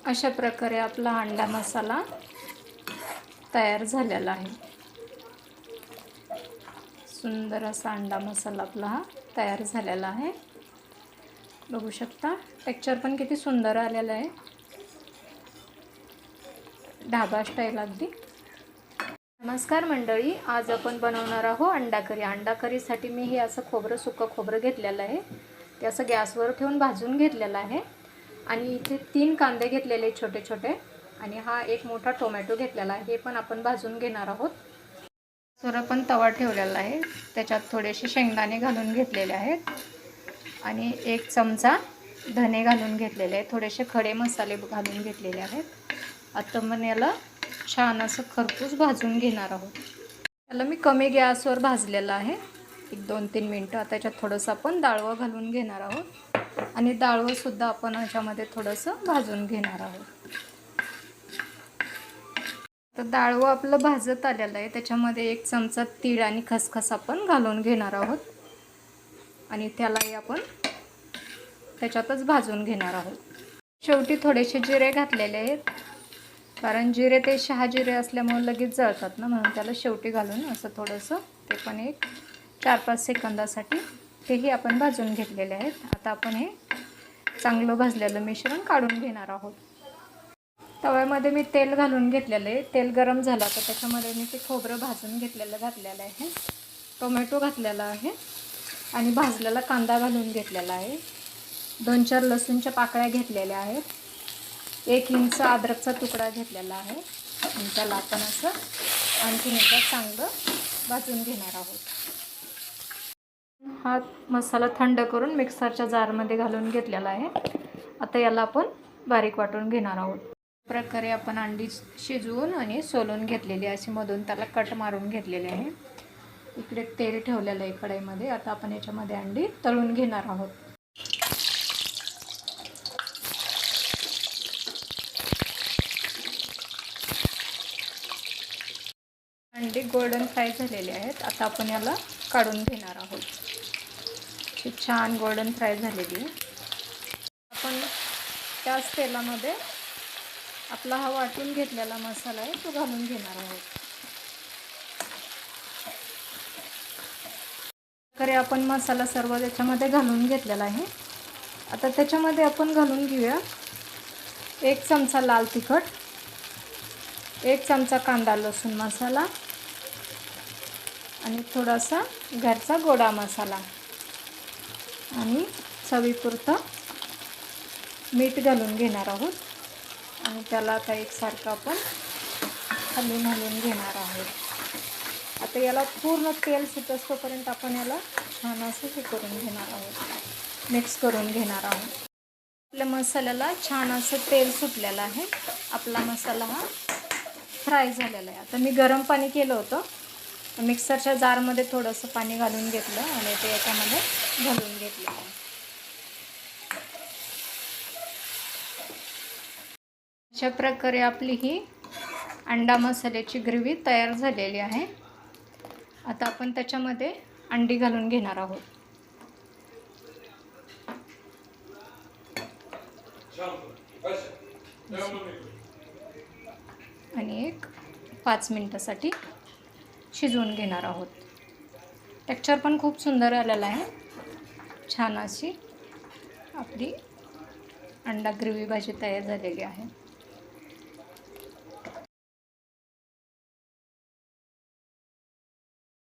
अशा प्रकारे आपला अंडा मसाला तयार झालेला आहे। सुंदर असा अंडा मसाला आपला हा तयार झालेला आहे। बघू शकता टेक्स्चर पण किती सुंदर आलेलं आहे, ढाबा स्टाईल अगदी। नमस्कार मंडळी, आज आपण बनवणार आहोत अंडा करी। अंडा करीसाठी मी हे असं खोबरं, सुकं खोबरं घेतलेलं आहे, ते असं गॅसवर ठेवून भाजून घेतलेलं आहे। आणि इथे 3 कांदे घेतलेले छोटे छोटे, आणि हा एक मोठा टोमॅटो घेतलेला आहे, हे पण आपण भाजून घेणार आहोत। सोरा पण तवा ठेवलेला आहे, त्याच्यात थोडेसे शेंगदाणे घालून घेतलेले आहेत आणि 1 चमचा धने घालून घेतलेले आहेत, थोडेसे खडे मसाले घालून घेतलेले आहेत। आता आपण याला छान असं खरपूस भाजून घेणार आहोत। याला मी कमी गॅसवर भाजलेला आहे, 1-2-3 मिनिटं। त्याच्यात थोडंसं आपण डाळवं घालून घेणार आहोत आणि डाळवं सुद्धा आपण याच्यामध्ये थोडंसं भाजून घेणार आहोत। तर डाळवं आपलं भाजत आलेलं आहे, त्याच्यामध्ये 1 चमचा तीळ आणि खसखस आपण घालून घेणार आहोत आणि त्यालाही आपण त्याच्यातच भाजून घेणार आहोत। शेवटी थोडेसे जिरे घातलेले आहेत, कारण जिरे ते शहाजिरे असल्यामुळे लगेच जळतात ना, म्हणून त्याला शेवटी घालून असं थोडंसं ते पण 4-5 सेकंदासाठी तेही आपण भाजून घेतलेले आहेत। आता आपण हे चांगलं भाजलेलं मिश्रण काढून घेणार आहोत। तव्यामध्ये मी तेल घालून घेतलेलं आहे, तेल गरम झालं तर त्याच्यामध्ये मी ते खोबरं भाजून घातलेलं आहे, टोमॅटो घातलेला आहे आणि भाजलेला कांदा घालून घेतलेला आहे। 2-4 लसूणच्या पाकळ्या घेतलेल्या आहेत, 1 इंच अद्रकचा तुकडा घेतलेला आहे आणि त्याला आपण असं आणखीन एकदा चांगलं भाजून घेणार आहोत। हा मसाला थंड करून मिक्सरच्या जारमध्ये घालून घेतलेला आहे। आता याला आपण बारीक वाटून घेणार आहोत। प्रकारे आपण अंडी शिजवून आणि सोलून घेतलेली, अशी मधून त्याला कट मारून घेतलेले आहे। इकडे तेल ठेवलेलं आहे कढईमध्ये, आता आपण याच्यामध्ये अंडी तळून घेणार आहोत। अंडी गोल्डन फ्राय झालेले आहेत, आता आपण याला काढून घेणार आहोत। ही छान गोल्डन फ्राय झालेली आहे। आपण त्याच तेलामध्ये आपला हा वाटून घेतलेला मसाला आहे तो घालून घेणार आहोत। तर आपण मसाला सर्व त्याच्यामध्ये घालून घेतलेला आहे। आता त्याच्यामध्ये आपण घालून घेऊया 1 चमचा लाल तिखट, 1 चमचा कांदा लसूण मसाला आणि थोडासा घरचा गोडा मसाला आणि चवीपुरतं मीठ घालून घेणार आहोत आणि त्याला आता एकसारखं आपण हलवून घेणार आहोत। आता याला पूर्ण तेल सुटेपर्यंत आपण याला छान असं हे करून घेणार आहोत, मिक्स करून घेणार आहोत। आपल्या मसाल्याला छान असं तेल सुटलेलं आहे, आपला मसाला हा फ्राय झालेला आहे। आता मी गरम पाणी केलं होतं, मिक्सरच्या जारमध्ये थोडंसं पाणी घालून घेतलं आणि ते याच्यामध्ये घालून घेतलं आहे। अशा प्रकारे आपली ही अंडा मसाल्याची ग्रेव्ही तयार झालेली आहे। आता आपण त्याच्यामध्ये अंडी घालून घेणार आहोत आणि 5 मिनिटासाठी शिजवून घेणार आहोत। टेक्स्चर पण खूप सुंदर आलेलं आहे, छान अशी आपली अंडा ग्रेव्ही भाजी तयार झालेली आहे।